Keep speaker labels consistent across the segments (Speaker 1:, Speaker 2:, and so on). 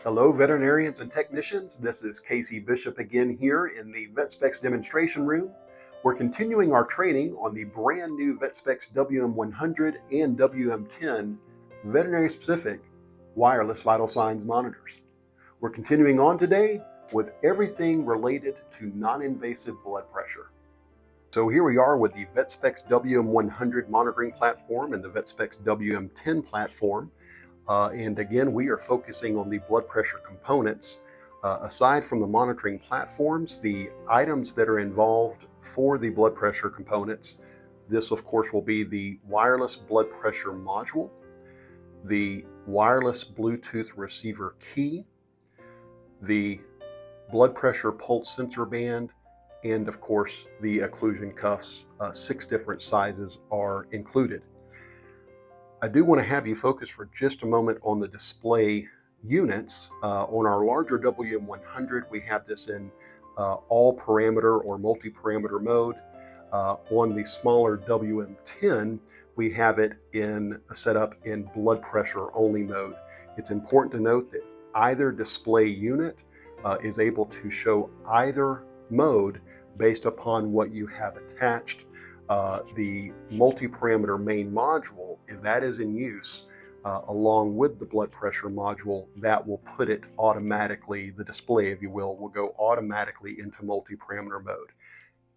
Speaker 1: Hello, veterinarians and technicians. This is Casey Bishop again here in the VetSpecs demonstration room. We're continuing our training on the brand new VetSpecs WM100 and WM10 veterinary-specific wireless vital signs monitors. We're continuing on today with everything related to non-invasive blood pressure. So here we are with the VetSpecs WM100 monitoring platform and the VetSpecs WM10 platform. And again, we are focusing on the blood pressure components. Aside from the monitoring platforms, the items that are involved for the blood pressure components, this of course will be the wireless blood pressure module, the wireless Bluetooth receiver key, the blood pressure pulse sensor band, and of course the occlusion cuffs. 6 different sizes are included. I do want to have you focus for just a moment on the display units. On our larger WM100, we have this in all parameter or multi-parameter mode. On the smaller WM10, we have it in set up in blood pressure only mode. It's important to note that either display unit is able to show either mode based upon what you have attached. The multi-parameter main module, if that is in use, along with the blood pressure module, that will put it automatically, the display, if you will go automatically into multi-parameter mode.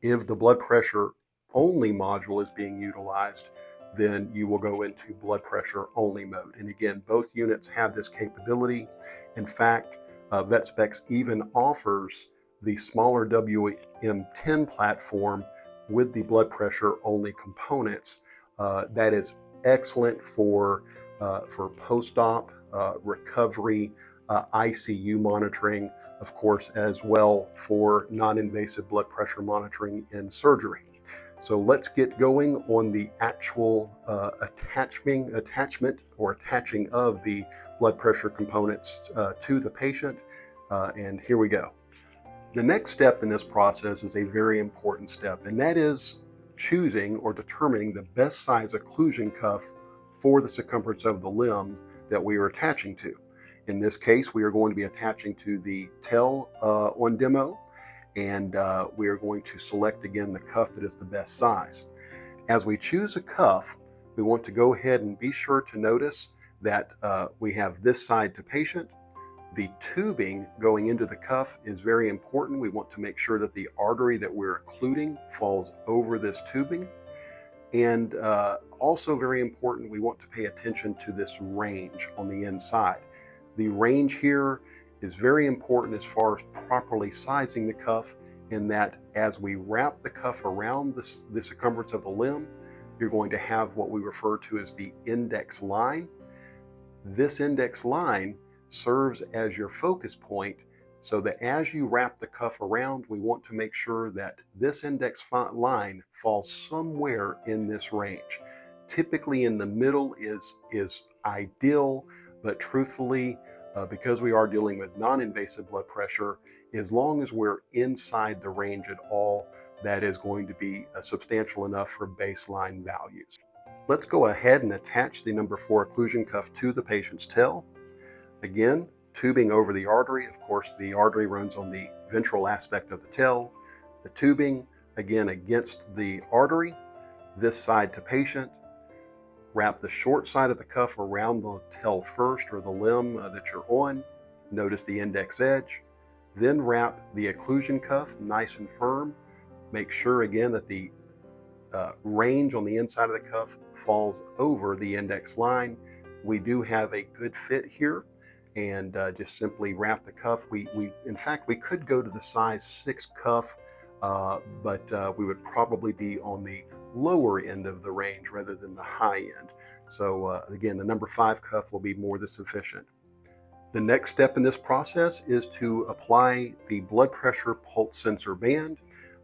Speaker 1: If the blood pressure only module is being utilized, then you will go into blood pressure only mode. And again, both units have this capability. In fact, VetSpecs even offers the smaller WM10 platform with the blood pressure only components. That is excellent for post-op recovery, ICU monitoring, of course, as well for non-invasive blood pressure monitoring in surgery. So let's get going on the actual attachment or attaching of the blood pressure components to the patient. And here we go. The next step in this process is a very important step, and that is choosing or determining the best size occlusion cuff for the circumference of the limb that we are attaching to. In this case, we are going to be attaching to the tail on demo, and we are going to select again the cuff that is the best size. As we choose a cuff, we want to go ahead and be sure to notice that we have this side to patient. The tubing going into the cuff is very important. We want to make sure that the artery that we're occluding falls over this tubing. And also very important, we want to pay attention to this range on the inside. The range here is very important as far as properly sizing the cuff, in that as we wrap the cuff around the circumference of the limb, you're going to have what we refer to as the index line. This index line serves as your focus point, so that as you wrap the cuff around, we want to make sure that this index line falls somewhere in this range. Typically in the middle is ideal, but truthfully, because we are dealing with non-invasive blood pressure, as long as we're inside the range at all, that is going to be substantial enough for baseline values. Let's go ahead and attach the number 4 occlusion cuff to the patient's tail. Again, tubing over the artery. Of course, the artery runs on the ventral aspect of the tail. The tubing, again, against the artery, this side to patient. Wrap the short side of the cuff around the tail first, or the limb that you're on. Notice the index edge. Then wrap the occlusion cuff nice and firm. Make sure again that the range on the inside of the cuff falls over the index line. We do have a good fit here, and just simply wrap the cuff. In fact, we could go to the size 6 cuff, but we would probably be on the lower end of the range rather than the high end. So again, the number 5 cuff will be more than sufficient. The next step in this process is to apply the blood pressure pulse sensor band.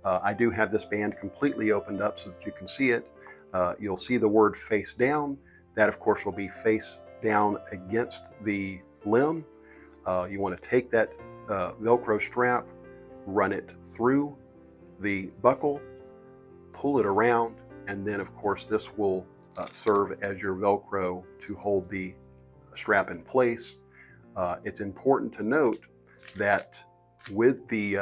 Speaker 1: I do have this band completely opened up so that you can see it. You'll see the word face down. That of course will be face down against the limb. You want to take that Velcro strap, run it through the buckle, pull it around, and then of course this will serve as your Velcro to hold the strap in place. It's important to note that with the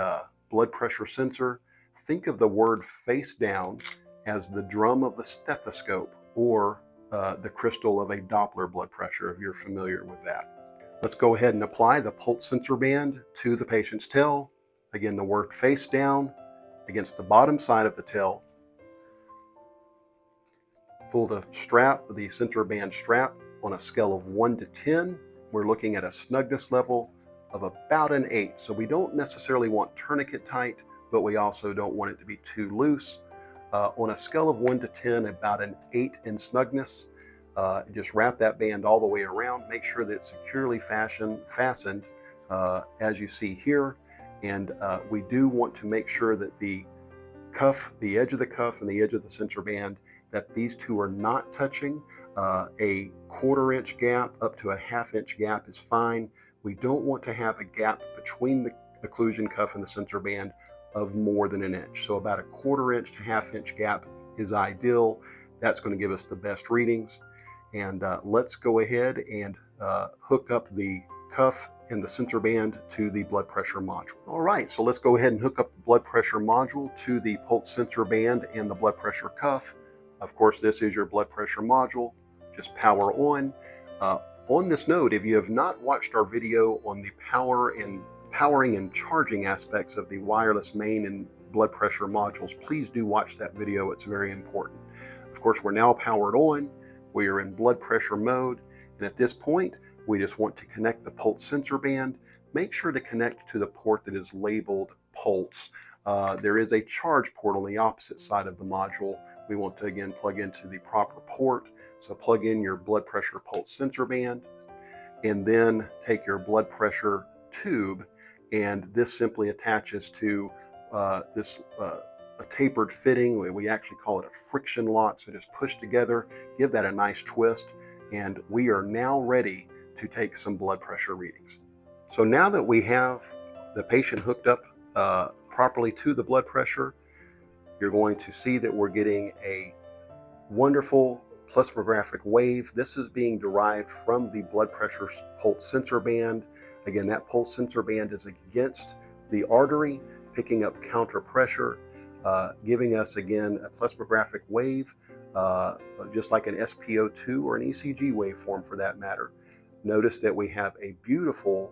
Speaker 1: blood pressure sensor, think of the word face down as the drum of the stethoscope, or the crystal of a Doppler blood pressure, if you're familiar with that. Let's go ahead and apply the pulse sensor band to the patient's tail. Again, the word face down against the bottom side of the tail. Pull the strap, the sensor band strap, on a scale of 1 to 10. We're looking at a snugness level of about an 8. So we don't necessarily want tourniquet tight, but we also don't want it to be too loose. On a scale of 1 to 10, about an 8 in snugness. Just wrap that band all the way around. Make sure that it's securely fastened as you see here. And we do want to make sure that the cuff, the edge of the cuff and the edge of the sensor band, that these two are not touching. A 1/4 inch gap up to a 1/2 inch gap is fine. We don't want to have a gap between the occlusion cuff and the sensor band of more than an inch. So about a 1/4 inch to 1/2 inch gap is ideal. That's going to give us the best readings. And let's go ahead and hook up the cuff and the sensor band to the blood pressure module. All right, so let's go ahead and hook up the blood pressure module to the pulse sensor band and the blood pressure cuff. Of course, this is your blood pressure module. Just power on. On this note, if you have not watched our video on the powering and charging aspects of the wireless main and blood pressure modules, please do watch that video. It's very important. Of course, we're now powered on. We are in blood pressure mode, and at this point we just want to connect the pulse sensor band. Make sure to connect to the port that is labeled pulse. There is a charge port on the opposite side of the module. We want to again plug into the proper port. So plug in your blood pressure pulse sensor band, and then take your blood pressure tube, and this simply attaches to a tapered fitting. We actually call it a friction lock. So just push together, give that a nice twist, and we are now ready to take some blood pressure readings. So now that we have the patient hooked up properly to the blood pressure, you're going to see that we're getting a wonderful plasmographic wave. This is being derived from the blood pressure pulse sensor band. Again, that pulse sensor band is against the artery, picking up counter pressure, giving us again a plasmographic wave, just like an SpO2 or an ECG waveform for that matter. Notice that we have a beautiful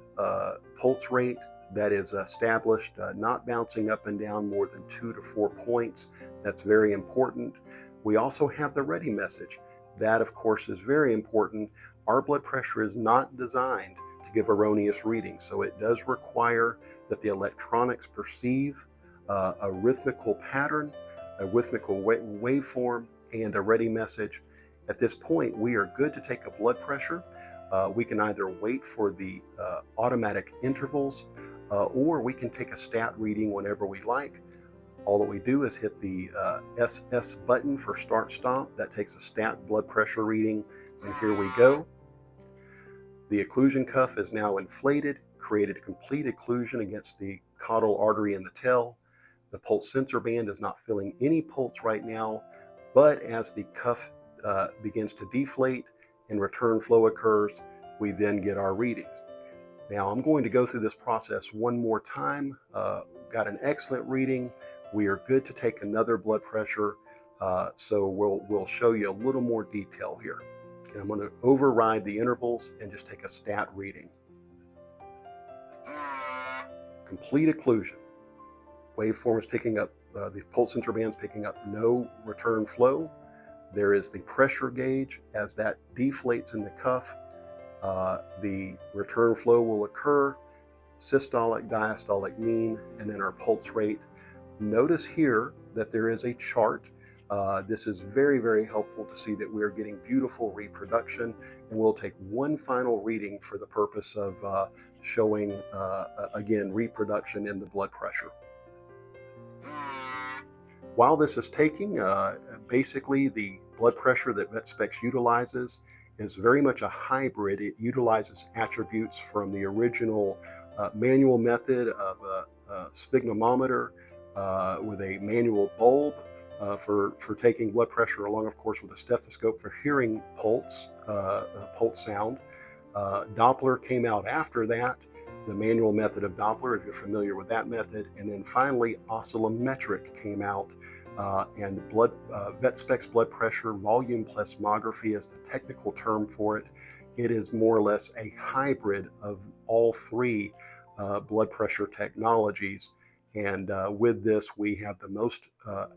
Speaker 1: pulse rate that is established, not bouncing up and down more than 2 to 4 points. That's very important. We also have the ready message. That, of course, is very important. Our blood pressure is not designed to give erroneous readings, so it does require that the electronics perceive a rhythmical pattern, a rhythmical waveform, and a ready message. At this point, we are good to take a blood pressure. We can either wait for the automatic intervals, or we can take a stat reading whenever we like. All that we do is hit the SS button for start stop. That takes a stat blood pressure reading, and here we go. The occlusion cuff is now inflated, created a complete occlusion against the caudal artery in the tail. The pulse sensor band is not feeling any pulse right now, but as the cuff begins to deflate and return flow occurs, we then get our readings. Now I'm going to go through this process one more time. Got an excellent reading. We are good to take another blood pressure, so we'll show you a little more detail here. Okay, I'm going to override the intervals and just take a stat reading. Complete occlusion. Waveform is picking up, the pulse sensor band is picking up no return flow. There is the pressure gauge. As that deflates in the cuff, the return flow will occur, systolic, diastolic mean, and then our pulse rate. Notice here that there is a chart. This is very, very helpful to see that we're getting beautiful reproduction, and we'll take one final reading for the purpose of showing, again, reproduction in the blood pressure. While this is taking, basically the blood pressure that VetSpecs utilizes is very much a hybrid. It utilizes attributes from the original manual method of a sphygmometer with a manual bulb for taking blood pressure, along, of course, with a stethoscope for hearing pulse sound. Doppler came out after that, the manual method of Doppler, if you're familiar with that method. And then finally, oscillometric came out, and VetSpecs blood pressure volume plethysmography is the technical term for it. It is more or less a hybrid of all three blood pressure technologies. And with this, we have the most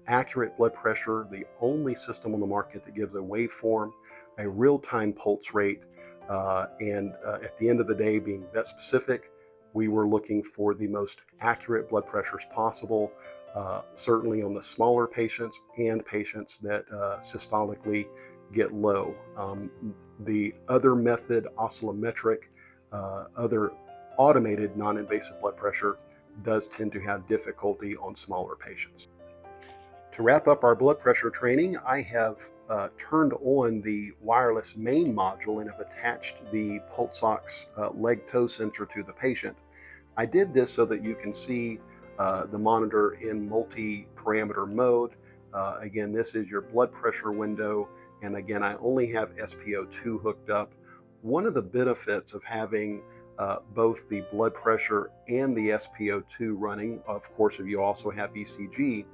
Speaker 1: accurate blood pressure, the only system on the market that gives a waveform, a real-time pulse rate, and at the end of the day, being vet specific, we were looking for the most accurate blood pressures possible, certainly on the smaller patients and patients that systolically get low. The other method, oscillometric, other automated non-invasive blood pressure, does tend to have difficulty on smaller patients. To wrap up our blood pressure training, I have turned on the wireless main module and have attached the pulse ox leg toe sensor to the patient. I did this so that you can see the monitor in multi-parameter mode. Again, this is your blood pressure window, and again, I only have SpO2 hooked up. One of the benefits of having both the blood pressure and the SpO2 running, of course, if you also have ECG,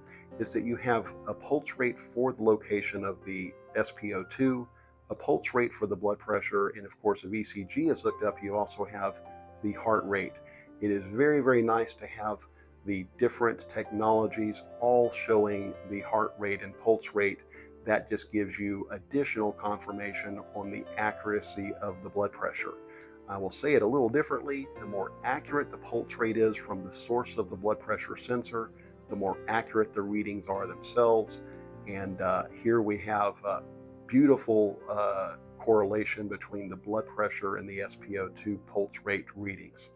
Speaker 1: is that you have a pulse rate for the location of the SpO2, a pulse rate for the blood pressure, and of course, if ECG is hooked up, you also have the heart rate. It is very, very nice to have the different technologies all showing the heart rate and pulse rate. That just gives you additional confirmation on the accuracy of the blood pressure. I will say it a little differently. The more accurate the pulse rate is from the source of the blood pressure sensor, the more accurate the readings are themselves. And here we have a beautiful correlation between the blood pressure and the SpO2 pulse rate readings.